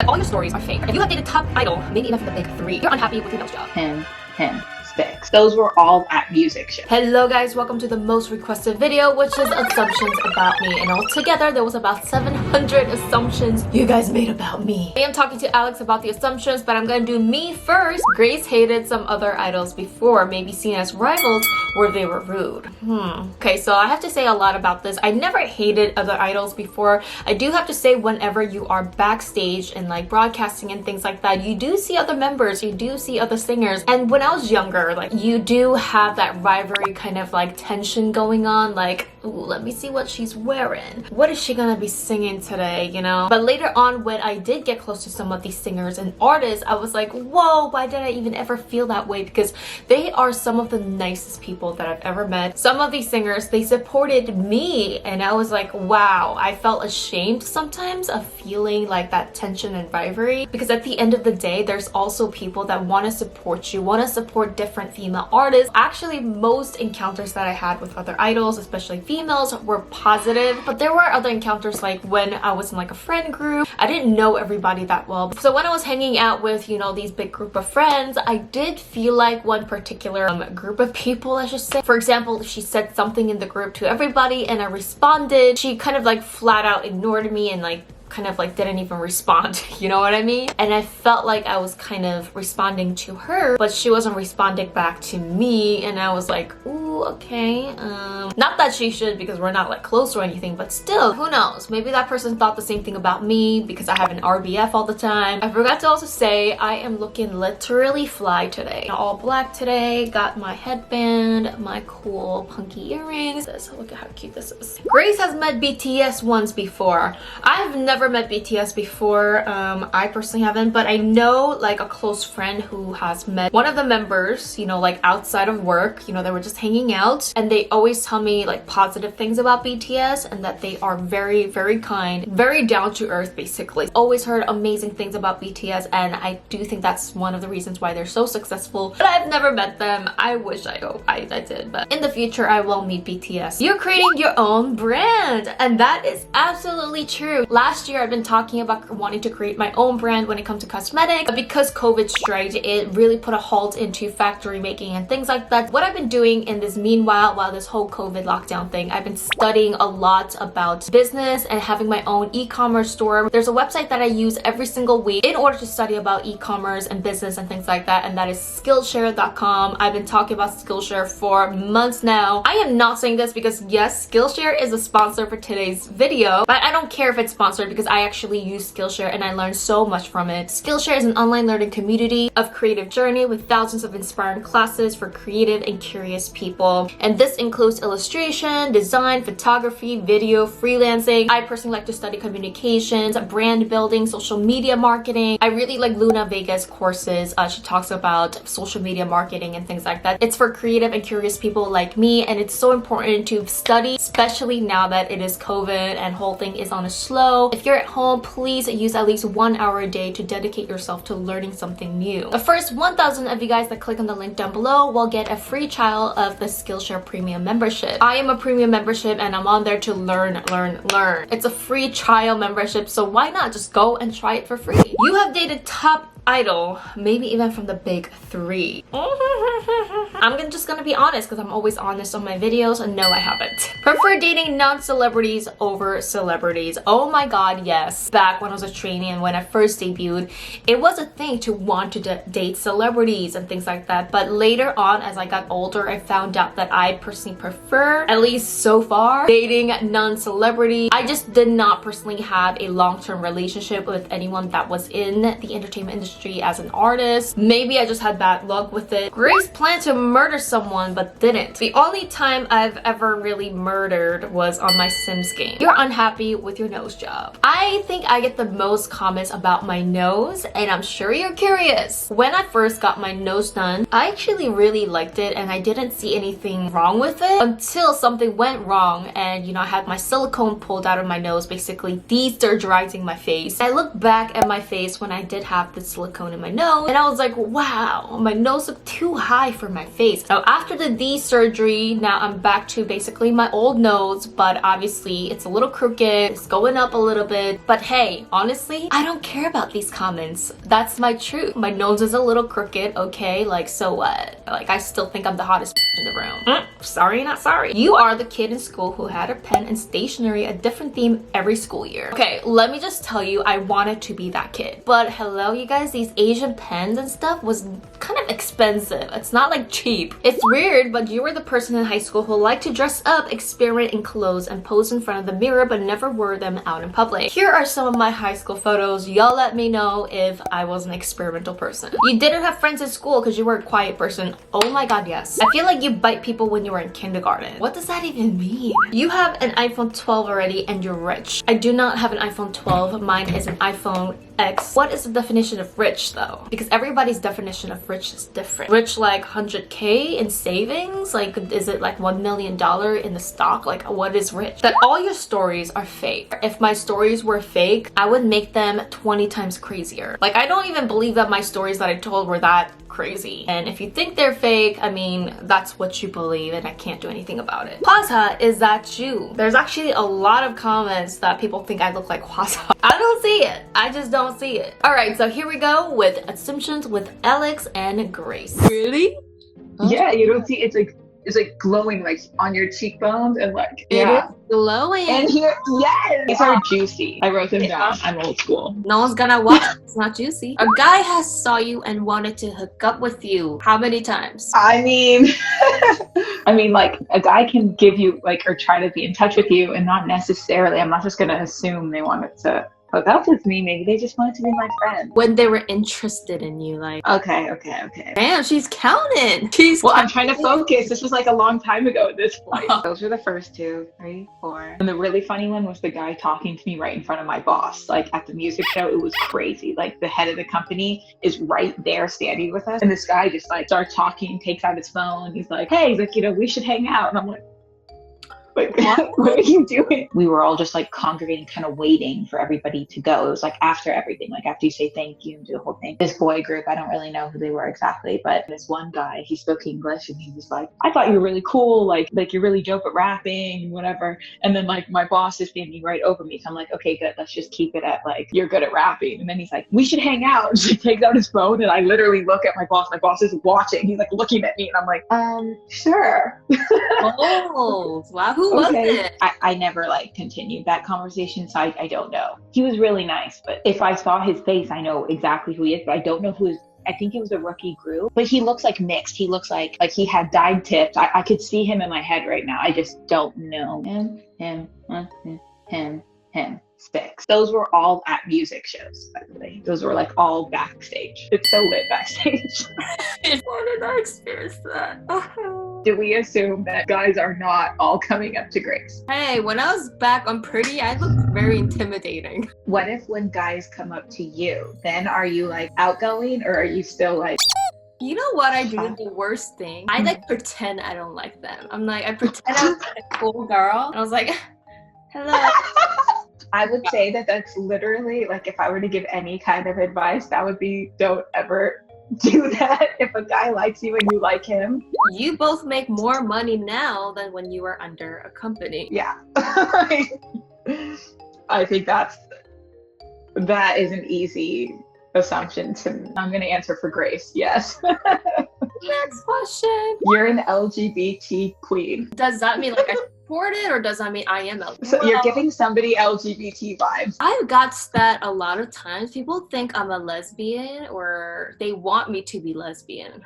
that all your stories are fake. If you have dated top idol, maybe even from the big three, you're unhappy with your nose job. 10 specs. Those were all at music shows. Hello guys, welcome to the most requested video, which is assumptions about me. And altogether, there was about 700 assumptions you guys made about me. I am talking to Alex about the assumptions, but I'm gonna do me first. Grace hated some other idols before, maybe seen as rivals, where they were rude. Okay, so I have to say a lot about this. I never hated other idols before. I do have to say, whenever you are backstage and like broadcasting and things like that, you do see other members, you do see other singers. And when I was younger, like you do have that rivalry kind of like tension going on, like, ooh, let me see what she's wearing. What is she gonna be singing today, you know? But later on, when I did get close to some of these singers and artists, I was like, whoa, why did I even ever feel that way? Because they are some of the nicest people that I've ever met. Some of these singers, they supported me, and I was like, wow. I felt ashamed sometimes of feeling like that tension and rivalry, because at the end of the day, there's also people that want to support you, want to support different female artists. Actually, most encounters that I had with other idols, especially females, were positive, but there were other encounters like when I was in like a friend group. I didn't know everybody that well, so when I was hanging out with, you know, these big group of friends, I did feel like one particular group of people, I should say. For example, she said something in the group to everybody and I responded. She kind of like flat out ignored me and like kind of like didn't even respond, you know what I mean? And I felt like I was kind of responding to her, but she wasn't responding back to me, and I was like, ooh, okay. Not that she should, because we're not like close or anything, but still, who knows? Maybe that person thought the same thing about me because I have an RBF all the time. I forgot to also say, I am looking literally fly today. All black today, got my headband, my cool punky earrings. Look at how cute this is. Grace has met BTS once before. I've never met BTS before. I personally haven't, but I know like a close friend who has met one of the members, you know, like outside of work. You know, they were just hanging out, and they always tell me like positive things about BTS and that they are very, very kind, very down to earth, basically. Always heard amazing things about BTS, and I do think that's one of the reasons why they're so successful. But I've never met them. I wish I hope I did, but in the future I will meet BTS. You're creating your own brand, and that is absolutely true. Last year I've been talking about wanting to create my own brand when it comes to cosmetics, but because COVID struck, it really put a halt into factory making and things like that. What I've been doing in this meanwhile, while this whole COVID lockdown thing, I've been studying a lot about business and having my own e-commerce store. There's a website that I use every single week in order to study about e-commerce and business and things like that, and that is Skillshare.com. I've been talking about Skillshare for months now. I am not saying this because yes, Skillshare is a sponsor for today's video, but I don't care if it's sponsored because I actually use Skillshare and I learned so much from it. Skillshare is an online learning community of creative journey with thousands of inspiring classes for creative and curious people. And this includes illustration, design, photography, video, freelancing. I personally like to study communications, brand building, social media marketing. I really like Luna Vega's courses. She talks about social media marketing and things like that. It's for creative and curious people like me, and it's so important to study, especially now that it is COVID and whole thing is on a slow. If you're at home, please use at least 1 hour a day to dedicate yourself to learning something new. The first 1,000 of you guys that click on the link down below will get a free trial of the Skillshare Premium membership. I am a premium membership and I'm on there to learn. It's a free trial membership, so why not just go and try it for free? You have dated top idol, maybe even from the big three. I'm just gonna be honest because I'm always honest on my videos, and no, I haven't. Prefer dating non-celebrities over celebrities. Oh my god, yes. Back when I was a trainee and when I first debuted, it was a thing to want to date celebrities and things like that. But later on, as I got older, I found out that I personally prefer, at least so far, dating non-celebrity. I just did not personally have a long-term relationship with anyone that was in the entertainment industry as an artist. Maybe I just had bad luck with it. Grace planned to murder someone but didn't. The only time I've ever really murdered was on my Sims game. You're unhappy with your nose job. I think I get the most comments about my nose, and I'm sure you're curious. When I first got my nose done, I actually really liked it and I didn't see anything wrong with it until something went wrong, and you know, I had my silicone pulled out of my nose, basically desurgerizing my face. I look back at my face when I did have this silicone in my nose, and I was like, wow, my nose looked too high for my face. So after the D surgery, now I'm back to basically my old nose, but obviously it's a little crooked, it's going up a little bit. But hey, honestly, I don't care about these comments. That's my truth. My nose is a little crooked, okay? Like, so what? Like, I still think I'm the hottest in the room. Sorry, not sorry. You are the kid in school who had a pen and stationery, a different theme every school year. Okay, let me just tell you, I wanted to be that kid. But hello, you guys, these Asian pens and stuff was kind of expensive. It's not like cheap. It's weird, but you were the person in high school who liked to dress up, experiment in clothes, and pose in front of the mirror, but never wore them out in public. Here are some of my high school photos. Y'all let me know if I was an experimental person. You didn't have friends in school because you were a quiet person. Oh my god, yes. I feel like you bite people when you were in kindergarten. What does that even mean? You have an iPhone 12 already and you're rich. I do not have an iPhone 12. Mine is an iPhone X. What is the definition of rich though? Because everybody's definition of rich is different. Rich like 100K in savings? Like, is it like $1 million in the stock? Like, what is rich? That all your stories are fake. If my stories were fake, I would make them 20 times crazier. Like, I don't even believe that my stories that I told were that crazy. And if you think they're fake, I mean, that's what you believe and I can't do anything about it. Hwaza, is that you? There's actually a lot of comments that people think I look like Hwaza. I don't see it. I just don't see it. Alright, so here we go with assumptions with Alex and Grace. Really? Yeah, you don't see it's like glowing like on your cheekbones and like yeah. Glowing. And here, yes, these are juicy. I wrote them down. I'm old school. No one's gonna watch. It's not juicy. A guy has saw you and wanted to hook up with you. How many times? I mean, like a guy can give you like or try to be in touch with you, and not necessarily. I'm not just gonna assume they wanted to hook up with me. Maybe they just wanted to be my friend. When they were interested in you, like. Okay. Damn, she's counting. I'm trying to focus. This was like a long time ago at this point. Those were the first 2, 3, 4. And the really funny one was the guy talking to me right in front of my boss. Like at the music show, it was crazy. Like the head of the company is right there standing with us. And this guy just like starts talking, takes out his phone. He's like, hey, he's like, we should hang out. And I'm like, what are you doing? We were all just like congregating, kind of waiting for everybody to go. It was like after everything, like after you say thank you and do the whole thing. This boy group, I don't really know who they were exactly, but this one guy, he spoke English and he was like, I thought you were really cool. Like you're really dope at rapping and whatever. And then like my boss is standing right over me. So I'm like, okay, good. Let's just keep it at like, you're good at rapping. And then he's like, we should hang out. And she takes out his phone and I literally look at my boss. My boss is watching. He's like looking at me and I'm like, sure. Oh, wow. Who was it? I never like continued that conversation, so I don't know. He was really nice, but if I saw his face, I know exactly who he is, but I don't know who is. I think it was a rookie group, but he looks like mixed. He looks like he had dyed tips. I could see him in my head right now. I just don't know. Him. 6. Those were all at music shows, by the way. Those were like all backstage. It's so lit backstage. Why did I experience that? Do we assume that guys are not all coming up to Grace? Hey, when I was back on Pretty, I looked very intimidating. What if when guys come up to you, then are you like outgoing or are you still like... You know what I do? The worst thing? I like pretend I don't like them. I pretend I'm a cool girl. And I was like, hello. I would say that that's literally like, if I were to give any kind of advice, that would be, don't ever do that. If a guy likes you and you like him. You both make more money now than when you were under a company. Yeah. I think that is an easy assumption I'm going to answer for Grace. Yes. Next question. You're an LGBT queen. Does that mean like I support it, or does that mean I am LGBT? So you're giving somebody LGBT vibes. I've got that a lot of times. People think I'm a lesbian or they want me to be lesbian.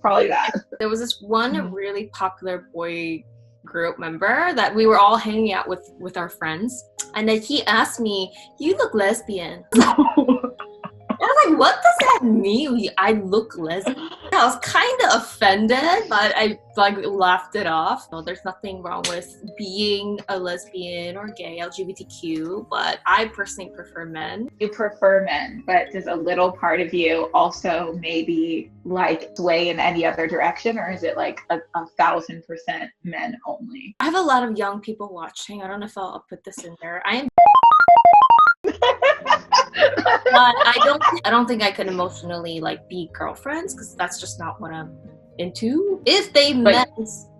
Probably that. There was this one really popular boy group member that we were all hanging out with our friends, and then he asked me, "You look lesbian." I was like, what does that mean? I look lesbian? I was kind of offended, but I like laughed it off. No, there's nothing wrong with being a lesbian or gay, LGBTQ, but I personally prefer men. You prefer men, but does a little part of you also maybe like sway in any other direction, or is it like a 1,000% men only? I have a lot of young people watching. I don't know if I'll put this in there. I am I don't think I could emotionally like be girlfriends because that's just not what I'm into. If they meant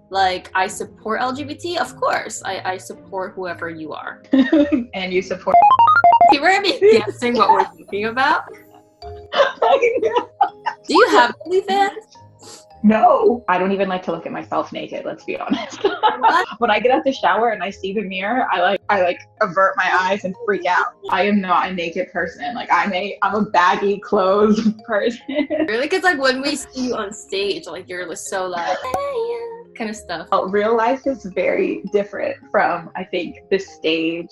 like I support LGBT, of course I support whoever you are. And you support. People are guessing what we're thinking about. Do you have OnlyFans? No, I don't even like to look at myself naked, let's be honest. When I get out the shower and I see the mirror, I avert my eyes and freak out. I am not a naked person. Like I'm a baggy clothes person. Really? Because like when we see you on stage, like you're so like kind of stuff. Oh, real life is very different from, I think, the stage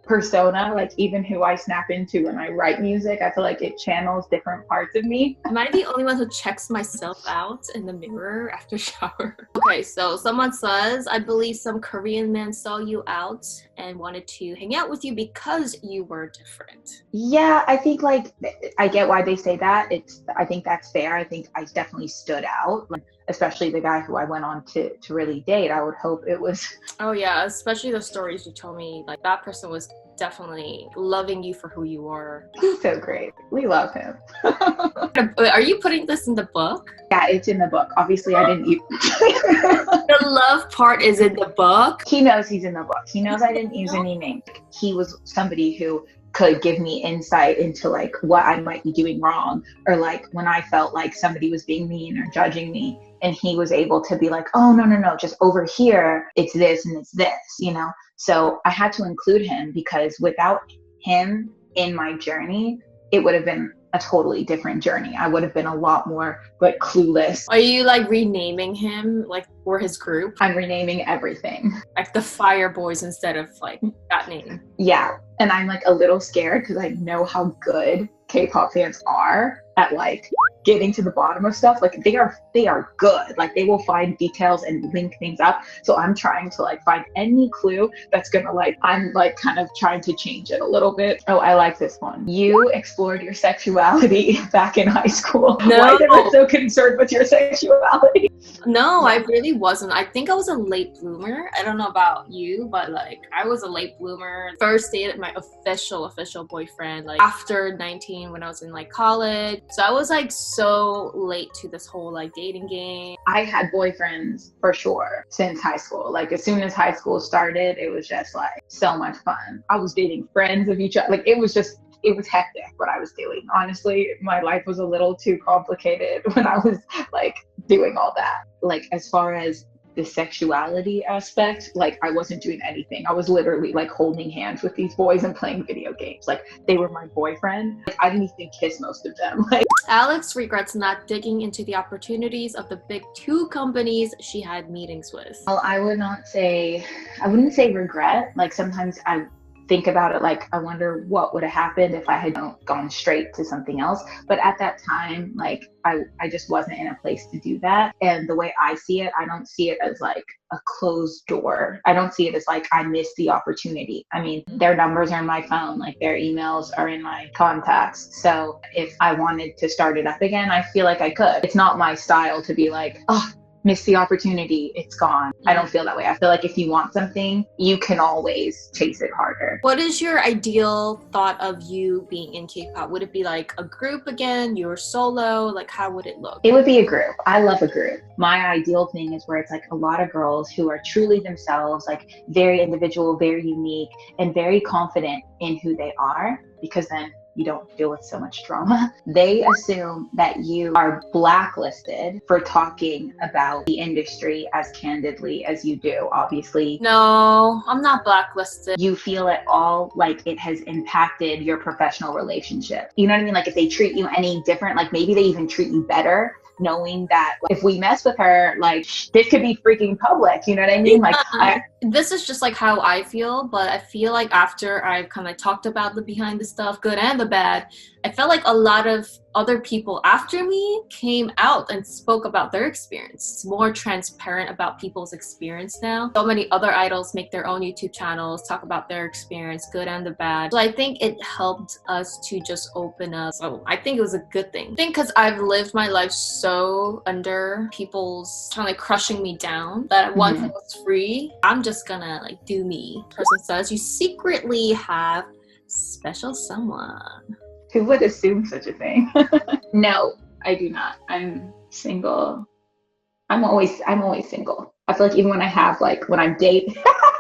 persona. Like even who I snap into when I write music, I feel like it channels different parts of me. Am I the only one who checks myself out in the mirror after shower? Okay, so someone says, I believe some Korean man saw you out and wanted to hang out with you because you were different. Yeah, I think like I get why they say that. I think that's fair. I think I definitely stood out. Like, especially the guy who I went on to really date. I would hope it was. Oh yeah, especially the stories you told me. Like that person was definitely loving you for who you were. He's so great. We love him. Are you putting this in the book? Yeah, it's in the book. Obviously, I didn't use. The love part is in the book. He knows he's in the book. He knows I didn't use any names. He was somebody who could give me insight into like what I might be doing wrong, or like when I felt like somebody was being mean or judging me, and he was able to be like, oh no, just over here it's this and it's this, you know. So I had to include him because without him in my journey, it would have been a totally different journey. I would have been a lot more like clueless. Are you like renaming him like for his group? I'm renaming everything. Like the Fire Boys instead of like that name. Yeah. And I'm like a little scared because I know how good K-pop fans are at like getting to the bottom of stuff. Like they are good. Like they will find details and link things up. So I'm trying to like find any clue that's gonna like, I'm like kind of trying to change it a little bit. Oh, I like this one. You explored your sexuality back in high school. No. Why they were so concerned with your sexuality? No, I really wasn't. I think I was a late bloomer. I don't know about you, but like I was a late bloomer. First dated my official boyfriend like after 19 when I was in like college. So I was like so late to this whole like dating game. I had boyfriends for sure since high school. Like as soon as high school started, it was just like so much fun. I was dating friends of each other. Like it was hectic what I was doing. Honestly, my life was a little too complicated when I was like doing all that. Like as far as the sexuality aspect, like I wasn't doing anything. I was literally like holding hands with these boys and playing video games. Like they were my boyfriend. Like, I didn't even kiss most of them. Like Alex regrets not digging into the opportunities of the big 2 companies she had meetings with. Well, I wouldn't say regret. Like sometimes I think about it like I wonder what would have happened if I had gone straight to something else. But at that time, like I just wasn't in a place to do that. And the way I see it, I don't see it as like a closed door. I don't see it as like I missed the opportunity. I mean, their numbers are in my phone, like their emails are in my contacts. So if I wanted to start it up again, I feel like I could. It's not my style to be like, oh, miss the opportunity, it's gone. I don't feel that way. I feel like if you want something, you can always chase it harder. What is your ideal thought of you being in K-pop? Would it be like a group again? You're solo? Like how would it look? It would be a group. I love a group. My ideal thing is where it's like a lot of girls who are truly themselves, like very individual, very unique, and very confident in who they are, because then you don't deal with so much drama. They assume that you are blacklisted for talking about the industry as candidly as you do. Obviously, no, I'm not blacklisted. You feel at all like it has impacted your professional relationship. You know what I mean? Like if they treat you any different, like maybe they even treat you better, knowing that like, if we mess with her, like this could be freaking public. You know what I mean? Like this is just like how I feel, but I feel like after I've kind of talked about the behind the stuff, good and the bad, I felt like a lot of other people after me came out and spoke about their experience. It's more transparent about people's experience now. So many other idols make their own YouTube channels, talk about their experience, good and the bad. So I think it helped us to just open up. So I think it was a good thing. I think because I've lived my life so under people's kind of like crushing me down that once I was free, I'm just gonna like do me. Person says you secretly have special someone. Who would assume such a thing? No, I do not. I'm single. I'm always single. I feel like even when I have when I'm dating,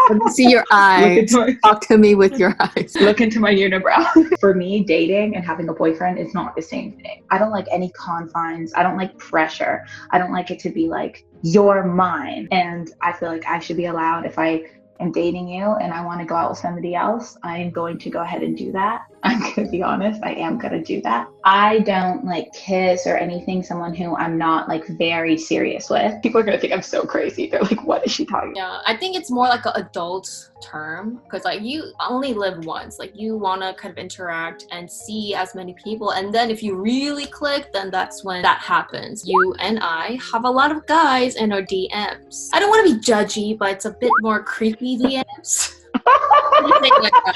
Let me see your eyes. Talk to me with your eyes. look into my unibrow. For me, dating and having a boyfriend is not the same thing. I don't like any confines. I don't like pressure. I don't like it to be like, you're mine. And I feel like I should be allowed, if I am dating you and I want to go out with somebody else, I am going to go ahead and do that. I'm going to be honest, I am going to do that. I don't kiss or anything someone who I'm not very serious with. People are going to think I'm so crazy. They're like, what is she talking about? Yeah, I think it's more like an adult term because you only live once. You want to kind of interact and see as many people, and then if you really click, then that's when that happens. You and I have a lot of guys in our DMs. I don't want to be judgy, but it's a bit more creepy DMs.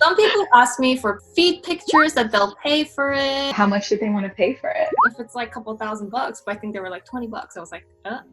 Some people ask me for feed pictures that they'll pay for it. How much did they want to pay for it? If it's a couple $1,000, but I think they were $20. I was like,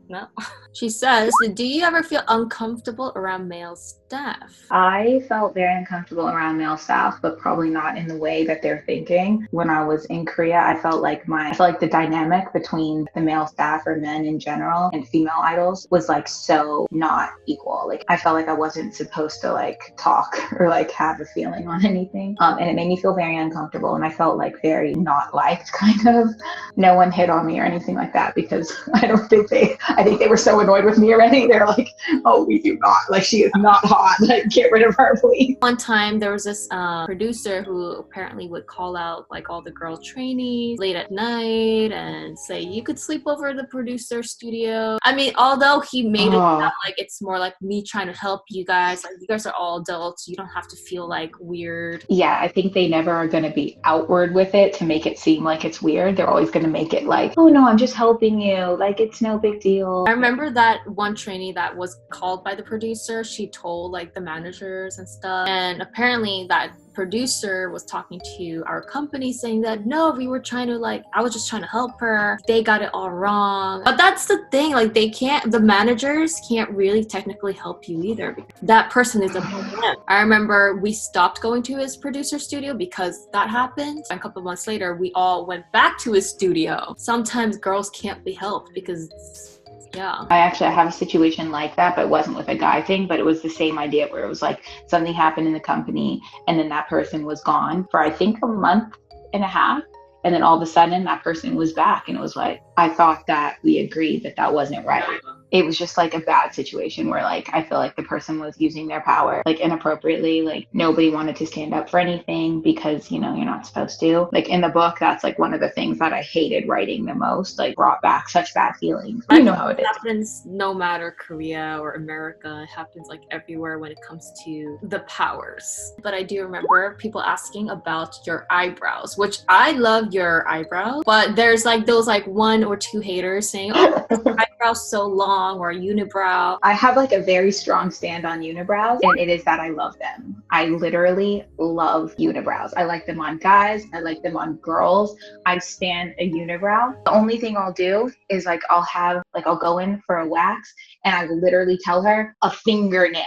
no. She says, do you ever feel uncomfortable around male staff? I felt very uncomfortable around male staff, but probably not in the way that they're thinking. When I was in Korea, I felt like the dynamic between the male staff or men in general and female idols was so not equal. I felt like I wasn't supposed to talk or have a feeling on anything. And it made me feel very uncomfortable, and I felt very not liked, kind of. No one hit on me or anything like that because I think they were so annoyed with me already. They're like, oh, we do not, she is not hot, get rid of her, please. One time there was this producer who apparently would call out all the girl trainees late at night and say you could sleep over at the producer studio. I mean, although he made it sound like it's more like me trying to help you guys, you guys are all adults, you don't have to feel weird. Yeah, I think they never are going to be outward with it to make it seem like it's weird. They're always going to make it oh no, I'm just helping you, it's no big deal. I remember that one trainee that was called by the producer, she told the managers and stuff, and apparently that producer was talking to our company saying that no, we were trying to I was just trying to help her, they got it all wrong. But that's the thing, the managers can't really technically help you either because that person is a man. I remember we stopped going to his producer studio because that happened. A couple of months later, we all went back to his studio. Sometimes girls can't be helped because yeah. I have a situation like that, but it wasn't with a guy thing, but it was the same idea where it was something happened in the company and then that person was gone for I think a month and a half. And then all of a sudden that person was back and it was I thought that we agreed that wasn't right. It was just a bad situation where I feel the person was using their power inappropriately. Nobody wanted to stand up for anything because you're not supposed to. In the book, that's one of the things that I hated writing the most, brought back such bad feelings. You know how it is. It happens no matter Korea or America. It happens everywhere when it comes to the powers. But I do remember people asking about your eyebrows, which I love your eyebrows, but there's those 1 or 2 haters saying, oh, your eyebrows so long, or unibrow. I have a very strong stand on unibrows, and it is that I love them. I literally love unibrows. I like them on guys. I like them on girls. I stand a unibrow. The only thing I'll do is I'll go in for a wax and I will literally tell her a fingernail.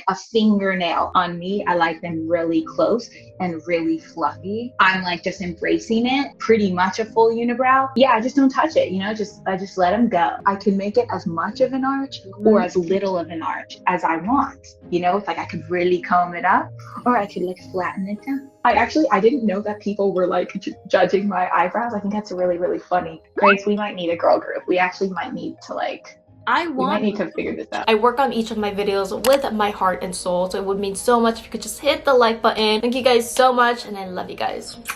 A fingernail on me. I like them really close and really fluffy. I'm just embracing it, pretty much a full unibrow. Yeah, I just don't touch it, I just let them go. I can make it as much of an arch or as little of an arch as I want. It's I could really comb it up or I could flatten it down. I didn't know that people were judging my eyebrows. I think that's really, really funny. Grace, we might need a girl group. We actually might need to we might need to figure this out. I work on each of my videos with my heart and soul, so it would mean so much if you could just hit the like button. Thank you guys so much, and I love you guys.